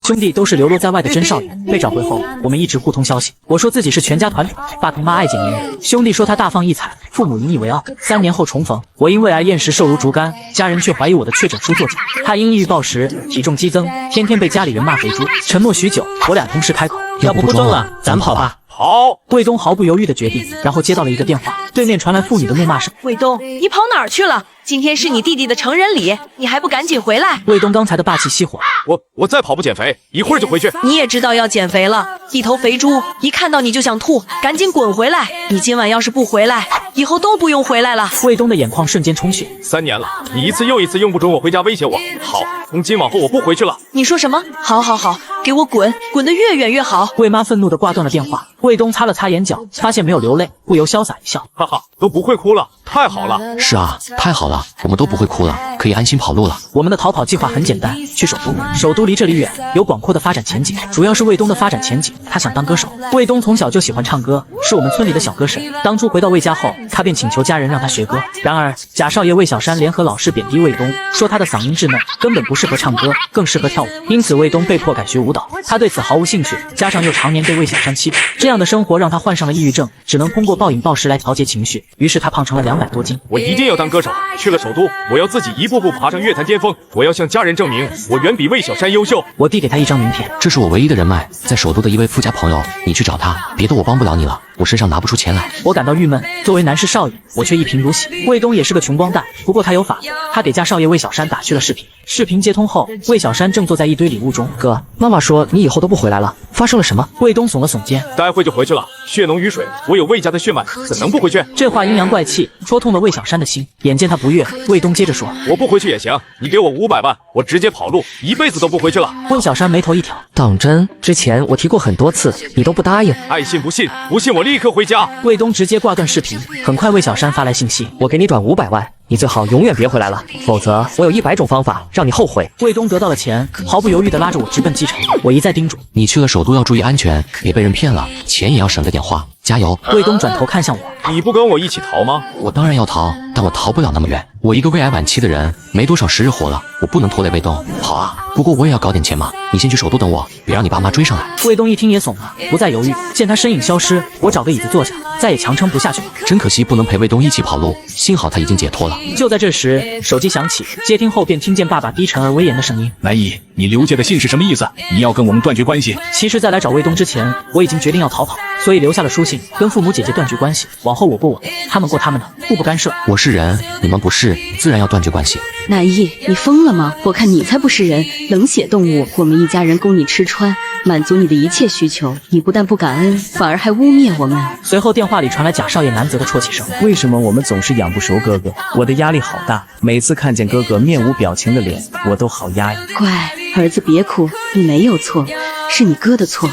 兄弟都是流落在外的真少爷，被找回后，我们一直互通消息。我说自己是全家团主，爸同妈爱见您，兄弟说他大放异彩，父母引以为傲。3年后重逢，我因胃癌厌食瘦如竹竿，家人却怀疑我的确诊书作假。他因抑郁暴食，体重激增，天天被家里人骂肥猪。沉默许久，我俩同时开口：要不不装了，咱跑吧。好，卫东毫不犹豫的决定，然后接到了一个电话，对面传来妇女的怒骂声：卫东，你跑哪儿去了？今天是你弟弟的成人礼，你还不赶紧回来？卫东刚才的霸气熄火，我再跑步减肥，一会儿就回去。你也知道要减肥了，一头肥猪，一看到你就想吐，赶紧滚回来！你今晚要是不回来，以后都不用回来了。卫东的眼眶瞬间充血。3年了，你一次又一次用不准我回家威胁我。好，从今往后我不回去了。你说什么？好好好，给我滚，滚得越远越好。魏妈愤怒地挂断了电话。卫东擦了擦眼角，发现没有流泪，不由潇洒一笑，哈哈，都不会哭了，太好了。是啊，太好了，我们都不会哭了，可以安心跑路了。我们的逃跑计划很简单，去首都。首都离这里远，有广阔的发展前景，主要是卫东的发展前景，他想当歌手。卫东从小就喜欢唱歌，是我们村里的小歌神。当初回到魏家后，他便请求家人让他学歌。然而贾少爷魏小山联合老师贬低卫东，说他的嗓音稚嫩，根本不适合唱歌，更适合跳舞。因此卫东被迫改学舞蹈，他对此毫无兴趣，加上又常年被魏小山欺负，这样的生活让他患上了抑郁症，只能通过暴饮暴食来调节情绪。于是他胖成了200多斤。我一定要当歌手，去了首都，我要自己一步步爬上乐坛巅峰，我要向家人证明，我远比魏小山优秀。我递给他一张名片，这是我唯一的人脉，在首都的一位富家朋友，你去找他，别的我帮不了你了，我身上拿不出钱来。我感到郁闷，作为男士少爷，我却一贫如洗。卫东也是个穷光蛋，不过他有法，他给家少爷魏小山打去了视频。视频接通后，魏小山正坐在一堆礼物中。哥，妈妈说你以后都不回来了，发生了什么？卫东耸了耸肩，待会就回去了。血浓于水，我有魏家的血脉，怎能不回去？这话阴阳怪气，戳痛了魏小山的心。眼见他不悦，卫东接着说：我不回去也行，你给我500万，我直接跑路，一辈子都不回去了。魏小山眉头一挑，当真？之前我提过很多次，你都不答应。爱信不信，不信我立刻回家。卫东直接挂断视频。很快魏小山发来信息：我给你转500万，你最好永远别回来了，否则我有100种方法让你后悔。卫东得到了钱，毫不犹豫地拉着我直奔机场。我一再叮嘱你去了首都要注意安全，别被人骗了，钱也要省着点花，加油。卫东转头看向我：你不跟我一起逃吗？我当然要逃，但我逃不了那么远。我一个胃癌晚期的人，没多少时日活了，我不能拖累卫东。好啊，不过我也要搞点钱嘛。你先去首都等我，别让你爸妈追上来。卫东一听也怂了，不再犹豫。见他身影消失，我找个椅子坐下，再也强撑不下去了。真可惜不能陪卫东一起跑路，幸好他已经解脱了。就在这时，手机响起，接听后便听见爸爸低沉而威严的声音：南姨，你刘家的信是什么意思？你要跟我们断绝关系？其实在来找卫东之前，我已经决定要逃跑，所以留下了书信，跟父母姐姐断绝关系。往后我过我的，他们过他们的，互不干涉。我是人，你们不是，自然要断绝关系。南姨，你疯了吗？我看你才不是人，冷血动物。我们一家人供你吃穿，满足你的一切需求，你不但不感恩，反而还污蔑我们。随后电话里传来贾少爷难责的啜泣声：为什么我们总是养不熟哥哥？我的压力好大，每次看见哥哥面无表情的脸，我都好压抑。乖，儿子别哭，你没有错，是你哥的错，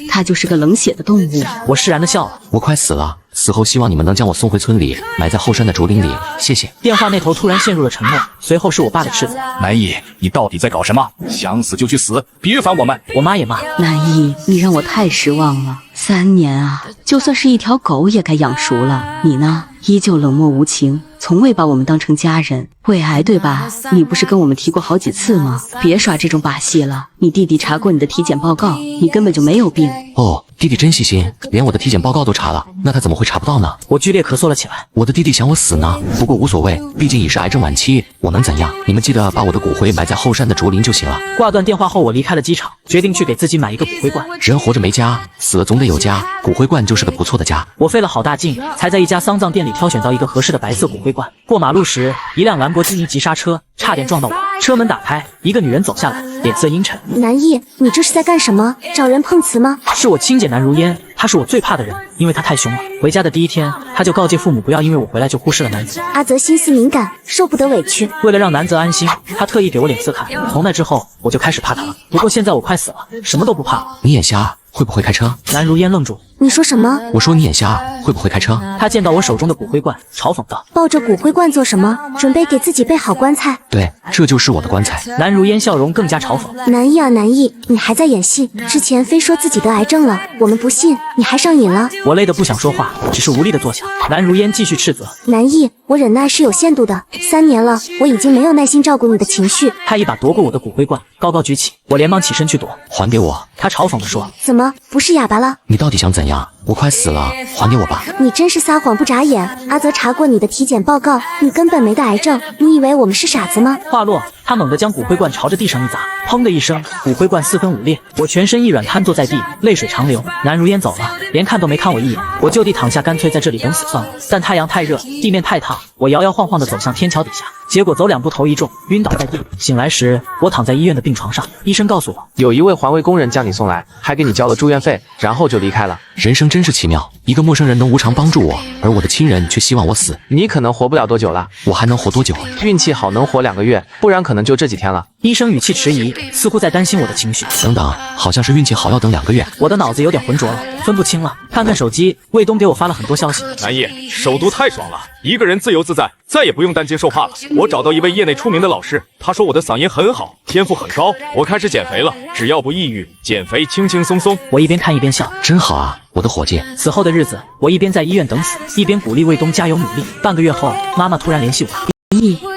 他就是个冷血的动物。我释然的笑了。我快死了，死后希望你们能将我送回村里，埋在后山的竹林里，谢谢。电话那头突然陷入了沉默，随后是我爸的斥责：南姨，你到底在搞什么？想死就去死，别烦我们。我妈也骂：南姨，你让我太失望了，3年啊，就算是一条狗也该养熟了，你呢，依旧冷漠无情，从未把我们当成家人。胃癌对吧？你不是跟我们提过好几次吗？别耍这种把戏了，你弟弟查过你的体检报告，你根本就没有病。哦，弟弟真细心，连我的体检报告都查了，那他怎么会查不到呢？我剧烈咳嗽了起来。我的弟弟想我死呢，不过无所谓，毕竟已是癌症晚期，我能怎样？你们记得把我的骨灰埋在后山的竹林就行了。挂断电话后，我离开了机场，决定去给自己买一个骨灰罐。人活着没家，死了总得有家，骨灰罐就是个不错的家。我费了好大劲，才在一家丧葬店里挑选到一个合适的白色骨灰罐。过马路时，一辆兰博基尼急刹车，差点撞到我。车门打开，一个女人走下来，脸色阴沉。南毅，你这是在干什么？找人碰瓷吗？是我亲姐南如烟，她是我最怕的人，因为她太凶了。回家的第一天，她就告诫父母不要因为我回来就忽视了南泽。阿泽心思敏感，受不得委屈。为了让南泽安心，她特意给我脸色看。从那之后，我就开始怕他了。不过现在我快死了，什么都不怕了。你眼瞎？会不会开车？南如烟愣住，你说什么？我说你眼瞎，会不会开车？他见到我手中的骨灰罐，嘲讽道：“抱着骨灰罐做什么？准备给自己备好棺材？”对，这就是我的棺材。南如烟笑容更加嘲讽。南艺啊南艺，你还在演戏？之前非说自己得癌症了，我们不信，你还上瘾了。我累得不想说话，只是无力的坐下。南如烟继续斥责：“南艺，我忍耐是有限度的，3年了，我已经没有耐心照顾你的情绪。”他一把夺过我的骨灰罐，高高举起，我连忙起身去躲。还给我！他嘲讽地说：“怎么不是哑巴了？你到底想怎样？我快死了，还给我吧！”你真是撒谎不眨眼。阿泽查过你的体检报告，你根本没得癌症，你以为我们是傻子吗？话落，他猛地将骨灰罐朝着地上一砸，砰的一声，骨灰罐4分5裂。我全身一软，瘫坐在地，泪水长流。南如烟走了，连看都没看我一眼，我就地躺下，干脆在这里等死算了。但太阳太热，地面太烫，我摇摇晃晃地走向天桥底下，结果走2步头一重，晕倒在地。醒来时，我躺在医院的病床上，医生告诉我，有一位环卫工人将你送来，还给你交了住院费，然后就离开了。人生真是奇妙，一个陌生人能无偿帮助我，而我的亲人却希望我死。你可能活不了多久了，我还能活多久？运气好能活2个月，不然可能就这几天了。医生语气迟疑，似乎在担心我的情绪。等等，好像是运气好要等2个月。我的脑子有点浑浊了，分不清了。看看手机，卫东给我发了很多消息。南艺，首都太爽了，一个人自由自在，再也不用担惊受怕了。我找到一位业内出名的老师，他说我的嗓音很好，天赋很高。我开始减肥了，只要不抑郁，减肥轻轻松松。我一边看一边笑，真好啊，我的伙计。此后的日子，我一边在医院等死，一边鼓励卫东加油努力。半个月后，妈妈突然联系我。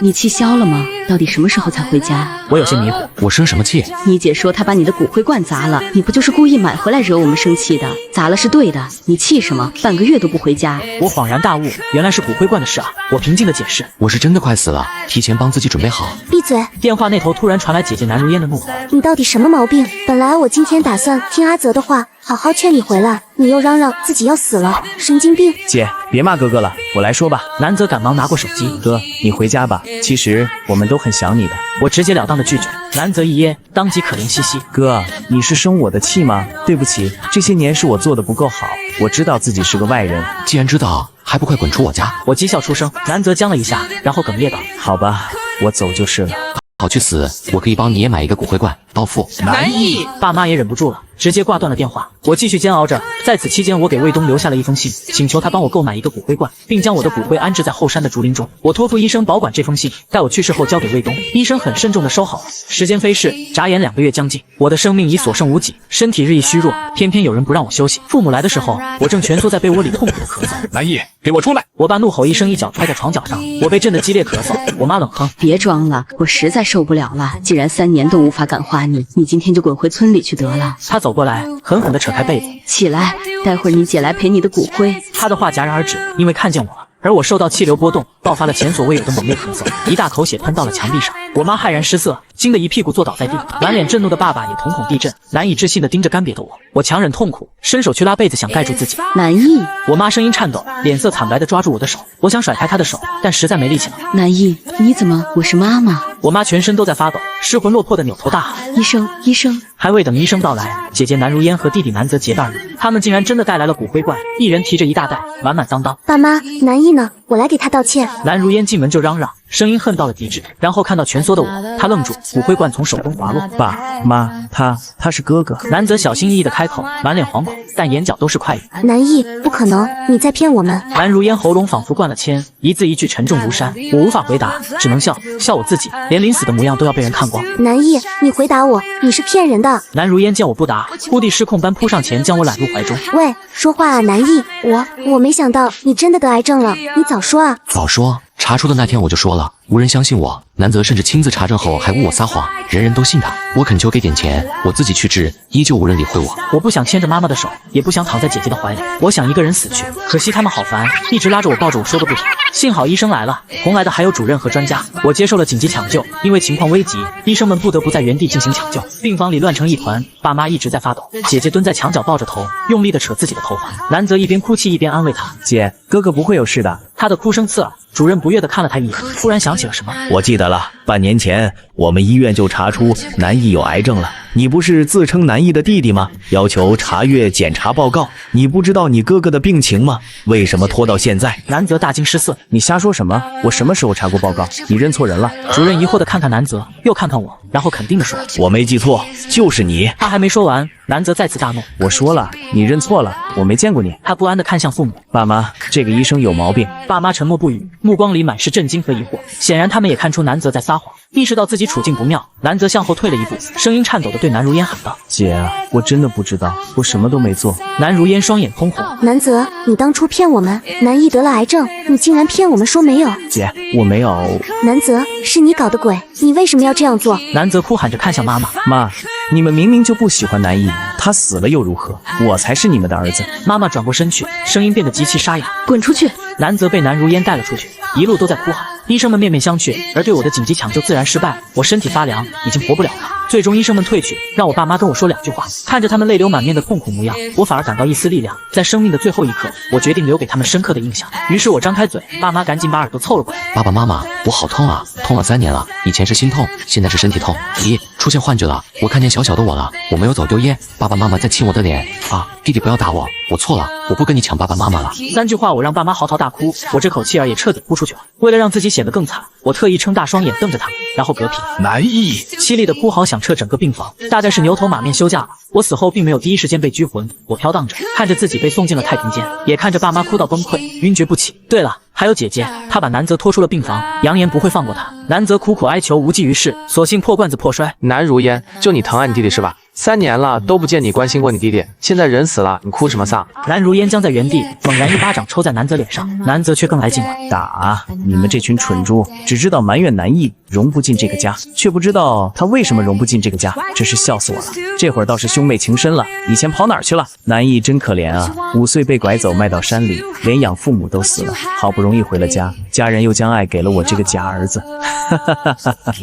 你气消了吗？到底什么时候才回家？我有些迷糊。我生什么气？你姐说她把你的骨灰罐砸了，你不就是故意买回来惹我们生气的？砸了是对的，你气什么？半个月都不回家。我恍然大悟，原来是骨灰罐的事啊！我平静的解释，我是真的快死了，提前帮自己准备好。闭嘴！电话那头突然传来姐姐南如烟的怒吼：“你到底什么毛病？本来我今天打算听阿泽的话，好好劝你回来，你又嚷嚷自己要死了，神经病！”姐，别骂哥哥了，我来说吧。南泽赶忙拿过手机：“哥，你回家吧，其实我们都很想你的。”我直截了当的拒绝。南泽一噎，当即可怜兮兮：“哥，你是生我的气吗？对不起，这些年是我做的不够好，我知道自己是个外人。既然知道，还不快滚出我家！”我讥笑出声。南泽僵了一下，然后哽咽道：“好吧，我走就是了。”好去死！我可以帮你也买一个骨灰罐，到付。南艺，爸妈也忍不住了，直接挂断了电话。我继续煎熬着，在此期间，我给卫东留下了一封信，请求他帮我购买一个骨灰罐，并将我的骨灰安置在后山的竹林中。我托付医生保管这封信，待我去世后交给卫东。医生很慎重地收好了。时间飞逝，眨眼2个月将近，我的生命已所剩无几，身体日益虚弱，偏偏有人不让我休息。父母来的时候，我正蜷缩在被窝里痛苦地咳嗽。南艺，给我出来！我爸怒吼一声，一脚踹在床脚上，我被震得激烈咳嗽。我妈冷哼：“别装了，我实在受不了了。既然3年都无法感化你，你今天就滚回村里去得了。”他走过来，狠狠地扯开被子：“起来，待会儿你姐来赔你的骨灰。”他的话戛然而止，因为看见我了。而我受到气流波动，爆发了前所未有的猛烈咳嗽，一大口血喷到了墙壁上。我妈骇然失色，惊得一屁股坐倒在地，满脸震怒的爸爸也瞳孔地震，难以置信地盯着干瘪的我。我强忍痛苦，伸手去拉被子，想盖住自己。南艺，我妈声音颤抖，脸色惨白地抓住我的手，我想甩开她的手，但实在没力气了。南艺，你怎么？我是妈妈。我妈全身都在发抖，失魂落魄地扭头大喊：“医生，医生！”还未等医生到来，姐姐南如烟和弟弟南泽结伴而来，他们竟然真的带来了骨灰罐，一人提着一大袋，满满当当。爸妈，南艺呢？我来给他道歉。南如烟进门就嚷嚷，声音恨到了极致，然后看到蜷缩的我，他愣住，骨灰罐从手中滑落。爸妈，他是哥哥。南泽小心翼翼地开口，满脸惶恐，但眼角都是快意。南艺，不可能，你在骗我们。南如烟喉咙仿佛灌了铅，一字一句沉重如山。我无法回答，只能笑我自己，连临死的模样都要被人看光。南艺，你回答我，你是骗人的。南如烟见我不答，忽地失控般扑上前，将我揽入怀中。喂，说话啊，南艺，我没想到你真的得癌症了，你早说啊。早说，查出的那天我就说了，无人相信我。南泽甚至亲自查证后还诬我撒谎，人人都信他。我恳求给点钱，我自己去治，依旧无人理会我。我不想牵着妈妈的手，也不想躺在姐姐的怀里，我想一个人死去。可惜他们好烦，一直拉着我抱着我说个不停。幸好医生来了，同来的还有主任和专家。我接受了紧急抢救，因为情况危急，医生们不得不在原地进行抢救。病房里乱成一团，爸妈一直在发抖，姐姐蹲在墙角抱着头，用力地扯自己的头发。南泽一边哭泣一边安慰她：“姐，哥哥不会有事的。”她的哭声刺耳，主任不悦地看了他一眼，突然想起了什么。我记得了，半年前我们医院就查出南艺有癌症了。你不是自称南艺的弟弟吗？要求查阅检查报告。你不知道你哥哥的病情吗？为什么拖到现在？南泽大惊失色，你瞎说什么？我什么时候查过报告？你认错人了。主任疑惑地看看南泽，又看看我，然后肯定地说：我没记错，就是你。他还没说完，南泽再次大怒。我说了，你认错了，我没见过你。他不安地看向父母。爸妈，这个医生有毛病。爸妈沉默不语，目光里满是震惊和疑惑。显然他们也看出南泽在撒谎，意识到自己处境不妙。南泽向后退了一步，声音颤抖地对南如烟喊道：姐啊，我真的不知道，我什么都没做。南如烟双眼通红。南泽，你当初骗我们，南艺得了癌症，你竟然骗我们说没有。姐，我没有。南泽，是你搞的鬼，你为什么要这样做？南泽哭喊着看向妈妈。妈，你们明明就不喜欢南艺，他死了又如何？我才是你们的儿子。妈妈转过身去，声音变得极其沙哑。滚出去！南泽被南如烟带了出去，一路都在哭喊。医生们面面相觑，而对我的紧急抢救自然失败。我身体发凉，已经活不了了。最终医生们退去，让我爸妈跟我说2句话。看着他们泪流满面的痛苦模样，我反而感到一丝力量。在生命的最后一刻，我决定留给他们深刻的印象。于是我张开嘴，爸妈赶紧把耳朵凑了过来。爸爸妈妈，我好痛啊，痛了3年了，以前是心痛，现在是身体痛。咦，出现幻觉了，我看见小小的我了，我没有走丢耶。爸爸妈妈在亲我的脸啊，弟弟不要打我，我错了，我不跟你抢爸爸妈妈了。3句话我让爸妈嚎啕大哭，我这口气儿也彻底哭出去了。为了让自己显得更惨，我特意睁大双眼瞪着他们，然后嗝屁。南艺凄厉的哭嚎响彻整个病房，大概是牛头马面休假了。我死后并没有第一时间被拘魂，我飘荡着，看着自己被送进了太平间，也看着爸妈哭到崩溃，晕厥不起。对了，还有姐姐，她把南泽拖出了病房，扬言不会放过他。南泽苦苦哀求无济于事，索性破罐子破摔。南如烟，就你疼爱你弟弟是吧？3年了都不见你关心过你弟弟，现在人死了，你哭什么丧？南如烟僵在原地，猛然一巴掌抽在南泽脸上，南泽却更来劲了。打！你们这群蠢猪，只知道埋怨南艺融不进这个家，却不知道他为什么融不进这个家，真是笑死我了。这会儿倒是兄妹情深了，以前跑哪儿去了？南艺真可怜啊，5岁被拐走卖到山里，连养父母都死了，好不容易回了家，家人又将爱给了我这个假儿子。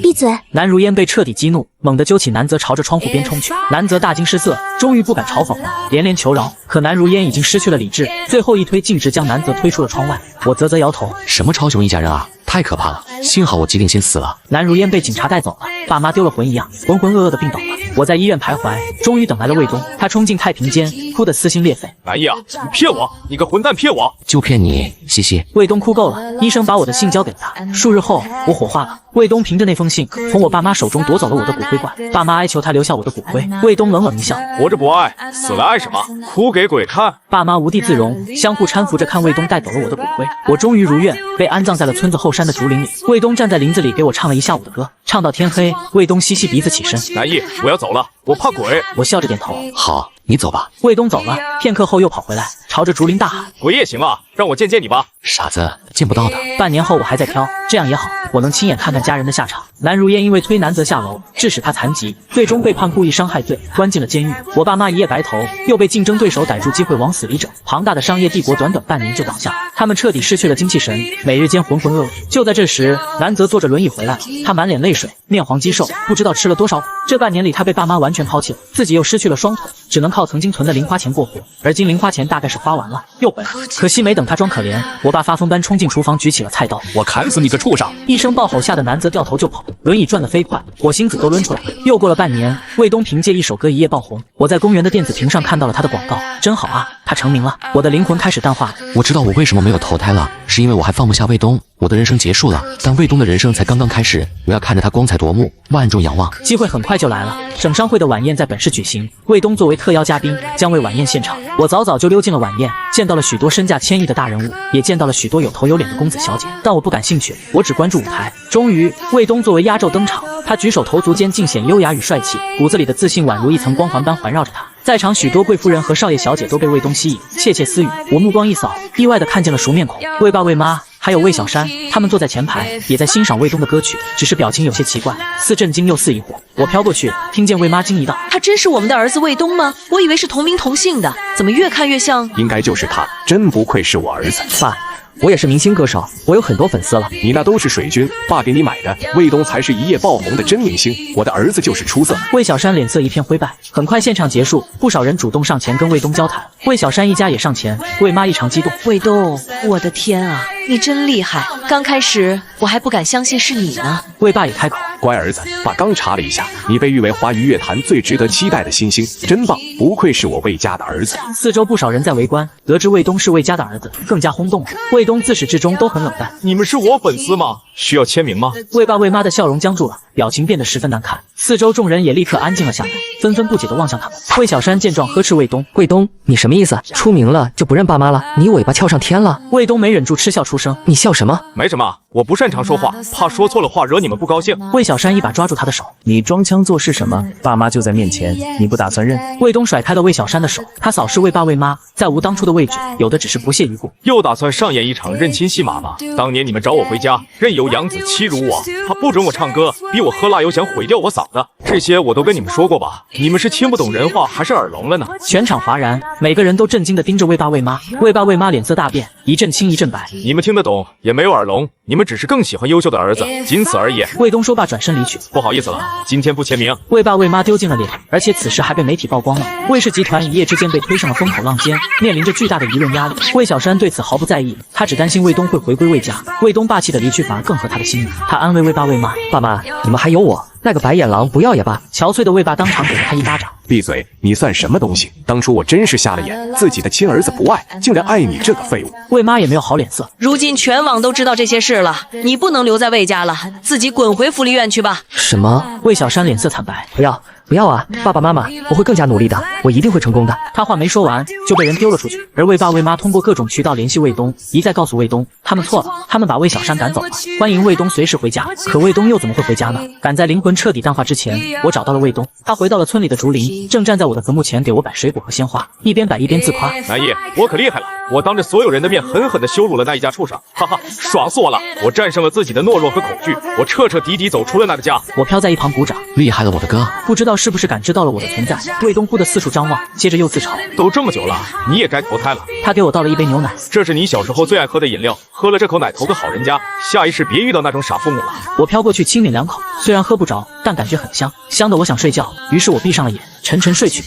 闭嘴！南如烟被彻底激怒，猛地揪起南泽朝着窗户边冲去。南泽大惊失色，终于不敢嘲讽了，连连求饶。可南如烟已经失去了理智，最后一推径直将南泽推出了窗外。我啧啧摇头，什么超雄一家人啊，太可怕了！幸好我吉定先死了。南如烟被警察带走了，爸妈丢了魂一样，浑浑噩噩的病倒了。我在医院徘徊，终于等来了卫东，他冲进太平间，哭得撕心裂肺。南艺啊，你骗我，你个混蛋骗我！就骗你，西西。卫东哭够了，医生把我的信交给了他。数日后，我火化了。卫东凭着那封信，从我爸妈手中夺走了我的骨灰罐。爸妈哀求他留下我的骨灰，卫东冷冷一笑：活着不爱，死了爱什么？哭给鬼看！爸妈无地自容，相互搀扶着看卫东带走了我的骨灰。我终于如愿被安葬在了村子后山的竹林里。卫东站在林子里给我唱了一下午的歌，唱到天黑。卫东吸吸鼻子起身：南艺，我要走了，我怕鬼。我笑着点头：好，你走吧。卫东走了，片刻后又跑回来，朝着竹林大喊：鬼也行啊，让我见见你吧。傻子，见不到的。半年后我还在挑，这样也好，我能亲眼看看家人的下场。南如烟因为推南泽下楼，致使他残疾，最终被判故意伤害罪，关进了监狱。我爸妈一夜白头，又被竞争对手逮住机会往死里整。庞大的商业帝国短短半年就倒下，他们彻底失去了精气神，每日间浑浑噩噩。就在这时，南泽坐着轮椅回来了，他满脸泪水，面黄肌瘦，不知道吃了多少苦。这半年里，他被爸妈完全抛弃了，自己又失去了双腿，只能靠曾经存的零花钱过活。而今零花钱大概是花完了，又回来。可惜没等他装可怜，我爸发疯般冲进厨房，举起了菜刀。我砍死你个畜生！一声爆吼，吓得南泽掉头就跑，轮椅转得飞快，火星子都抡出来了。又过了半年，卫东凭借一首歌一夜爆红，我在公园的电子屏上看到了他的广告，真好啊，他成名了。我的灵魂开始淡化。我知道我为什么没有投胎了，是因为我还放不下卫东。我的人生结束了，但卫东的人生才刚刚开始，我要看着他光彩夺目，万众仰望。机会很快就来了，省商会的晚宴在本市举行，卫东作为特邀嘉宾将为晚宴献唱。我早早就溜进了晚宴，见到了许多身价千亿的大人物，也见到了许多有头有脸的公子小姐，但我不感兴趣，我只关注舞台。终于，卫东作为压轴登场，他举手投足间尽显优雅与帅气，骨子里的自信宛如一层光环般环绕着他。在场许多贵夫人和少爷小姐都被卫东吸引，窃窃私语。我目光一扫，意外地看见了熟面孔，魏爸、魏妈，还有魏小山，他们坐在前排，也在欣赏卫东的歌曲，只是表情有些奇怪，似震惊又似疑惑。我飘过去，听见魏妈惊疑道：“他真是我们的儿子卫东吗？我以为是同名同姓的，怎么越看越像？应该就是他，真不愧是我儿子。爸，我也是明星歌手，我有很多粉丝了。你那都是水军，爸给你买的。卫东才是一夜爆红的真明星，我的儿子就是出色。”魏小山脸色一片灰败。很快现场结束，不少人主动上前跟卫东交谈，魏小山一家也上前，魏妈异常激动：“卫东，我的天啊！你真厉害！刚开始我还不敢相信是你呢。魏爸也开口，乖儿子，爸刚查了一下，你被誉为华语乐坛最值得期待的新星，真棒，不愧是我魏家的儿子。四周不少人在围观，得知魏东是魏家的儿子，更加轰动了。魏东自始至终都很冷淡。你们是我粉丝吗？需要签名吗？魏爸魏妈的笑容僵住了，表情变得十分难看。四周众人也立刻安静了下来，纷纷不解地望向他们。魏小山见状呵斥魏东：“魏东，你什么意思？出名了就不认爸妈了？你尾巴翘上天了？”魏东没忍住嗤笑出声：“你笑什么？没什么，我不擅长说话，怕说错了话惹你们不高兴。”魏小山一把抓住他的手：“你装腔作势什么？爸妈就在面前，你不打算认？”魏东甩开了魏小山的手，他扫视魏爸魏妈，再无当初的畏惧，有的只是不屑一顾。又打算上演一场认亲戏码吗？当年你们找我回家，任由杨子欺辱我，他不准我唱歌，逼我喝辣油，想毁掉我嗓子，这些我都跟你们说过吧？你们是听不懂人话，还是耳聋了呢？全场哗然，每个人都震惊地盯着魏爸魏妈。魏爸魏妈脸色大变，一阵青一阵白。你们听得懂，也没有耳聋，你们只是更喜欢优秀的儿子，仅此而已。魏东说罢转身离去。不好意思了，今天不签名。魏爸魏妈丢尽了脸，而且此事还被媒体曝光了。魏氏集团一夜之间被推上了风口浪尖，面临着巨大的舆论压力。魏小山对此毫不在意，他只担心魏东会回归魏家。魏东霸气的离去反而更合他的心意。他安慰魏爸魏妈：“爸妈，你们还有我，那个白眼狼不要也罢。”憔悴的魏爸当场给了他一巴掌。闭嘴！你算什么东西？当初我真是瞎了眼，自己的亲儿子不爱，竟然爱你这个废物！魏妈也没有好脸色。如今全网都知道这些事了，你不能留在魏家了，自己滚回福利院去吧。什么？魏小山脸色惨白。不要啊！爸爸妈妈，我会更加努力的，我一定会成功的。他话没说完就被人丢了出去，而魏爸魏妈通过各种渠道联系魏东，一再告诉魏东他们错了，他们把魏小山赶走了，欢迎魏东随时回家。可魏东又怎么会回家呢？赶在灵魂彻底淡化之前，我找到了魏东，他回到了村里的竹林，正站在我的坟墓前给我摆水果和鲜花，一边摆一边自夸：“南一，我可厉害了！我当着所有人的面狠狠地羞辱了那一家畜生，哈哈，爽死我了！我战胜了自己的懦弱和恐惧，我彻彻底底走出了那个家。”我飘在一旁鼓掌：“厉害了，我的哥！”不知道是不是感知到了我的存在，魏东忽地四处张望，接着又自嘲：“都这么久了，你也该投胎了。”他给我倒了一杯牛奶：“这是你小时候最爱喝的饮料，喝了这口奶投个好人家，下一世别遇到那种傻父母了。”我飘过去轻抿两口，虽然喝不着，但感觉很香，香得我想睡觉，于是我闭上了眼，沉沉睡去。